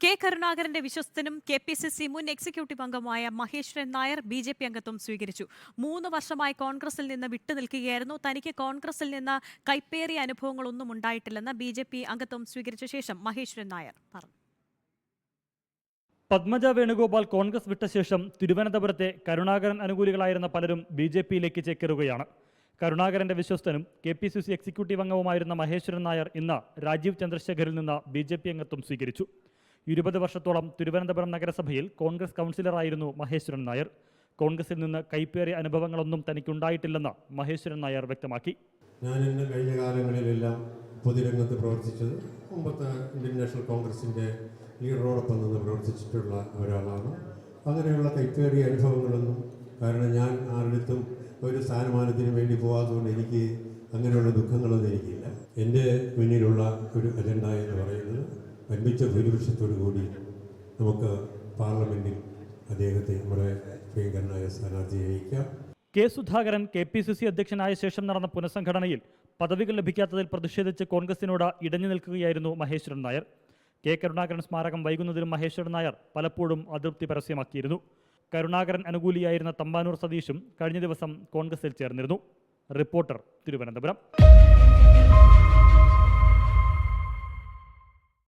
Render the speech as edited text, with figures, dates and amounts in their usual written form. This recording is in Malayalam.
കെ കരുണാകരന്റെ വിശ്വസ്തനും കെ.പി.സി.സി മുൻ എക്സിക്യൂട്ടീവ് അംഗമായ മഹേശ്വരൻ നായർ ബി.ജെ.പി അംഗത്വം സ്വീകരിച്ചു. 3 വർഷമായി കോൺഗ്രസിൽ നിന്ന് വിട്ടുനിൽക്കുകയായിരുന്നു. തനിക്ക് കോൺഗ്രസിൽ നിന്ന് കൈപ്പേറിയ അനുഭവങ്ങളൊന്നും ഉണ്ടായിട്ടില്ലെന്ന് ബി.ജെ.പി അംഗത്വം സ്വീകരിച്ച ശേഷം മഹേശ്വരൻ നായർ പറഞ്ഞു. പത്മജ വേണുഗോപാൽ കോൺഗ്രസ് വിട്ട ശേഷം തിരുവനന്തപുരത്തെ കരുണാകരൻ അനുകൂലികളായിരുന്ന പലരും ബി.ജെ.പിയിലേക്ക് ചേക്കേറുകയാണ്. കരുണാകരന്റെ വിശ്വസ്തനും കെ.പി.സി.സി എക്സിക്യൂട്ടീവ് അംഗവുമായിരുന്ന മഹേശ്വരൻ നായർ ഇന്ന് രാജീവ് ചന്ദ്രശേഖറിൽ നിന്ന് ബി.ജെ.പി അംഗത്വം സ്വീകരിച്ചു. 20 വർഷത്തോളം തിരുവനന്തപുരം നഗരസഭയിൽ കോൺഗ്രസ് കൗൺസിലറായിരുന്നു മഹേശ്വരൻ നായർ. കോൺഗ്രസിൽ നിന്ന് കൈപ്പേറിയ അനുഭവങ്ങളൊന്നും തനിക്കുണ്ടായിട്ടില്ലെന്ന് മഹേശ്വരൻ നായർ വ്യക്തമാക്കി. ഞാൻ ഇന്ന് കഴിഞ്ഞ കാലങ്ങളിലെല്ലാം പൊതുരംഗത്ത് പ്രവർത്തിച്ചത് മുമ്പത്തെ ഇന്ത്യൻ നാഷണൽ കോൺഗ്രസിൻ്റെ ലീഡറോടൊപ്പം നിന്ന് പ്രവർത്തിച്ചിട്ടുള്ള ഒരാളാണ്. അങ്ങനെയുള്ള കൈപ്പേറിയ അനുഭവങ്ങളൊന്നും, കാരണം ഞാൻ ആരുടെത്തും ഒരു സ്ഥാനമാനത്തിന് വേണ്ടി പോകാത്തതുകൊണ്ട് എനിക്ക് അങ്ങനെയുള്ള ദുഃഖങ്ങളൊന്നും എനിക്കില്ല. എൻ്റെ മുന്നിലുള്ള ഒരു അജണ്ട എന്ന് പറയുന്നത് വൻപിച്ച ഭൂരിപക്ഷത്തോടു കൂടി നമുക്ക് പാർലമെൻറ്റിൽ അദ്ദേഹത്തെ നമ്മുടെ പ്രിയങ്കരനായ സ്ഥാനാർത്ഥിയെ അയക്കാം. കെ സുധാകരൻ കെ.പി.സി.സി അധ്യക്ഷനായ ശേഷം നടന്ന പുനഃസംഘടനയിൽ പദവികൾ ലഭിക്കാത്തതിൽ പ്രതിഷേധിച്ച് കോൺഗ്രസിനോട് ഇടഞ്ഞു നിൽക്കുകയായിരുന്നു മഹേശ്വരൻ നായർ. കെ കരുണാകരൻ സ്മാരകം വൈകുന്നതിലും മഹേശ്വരൻ നായർ പലപ്പോഴും അതൃപ്തി പരസ്യമാക്കിയിരുന്നു. കരുണാകരൻ അനുകൂലിയായിരുന്ന തമ്പാനൂർ സതീഷും കഴിഞ്ഞ ദിവസം കോൺഗ്രസിൽ ചേർന്നിരുന്നു. റിപ്പോർട്ടർ, തിരുവനന്തപുരം.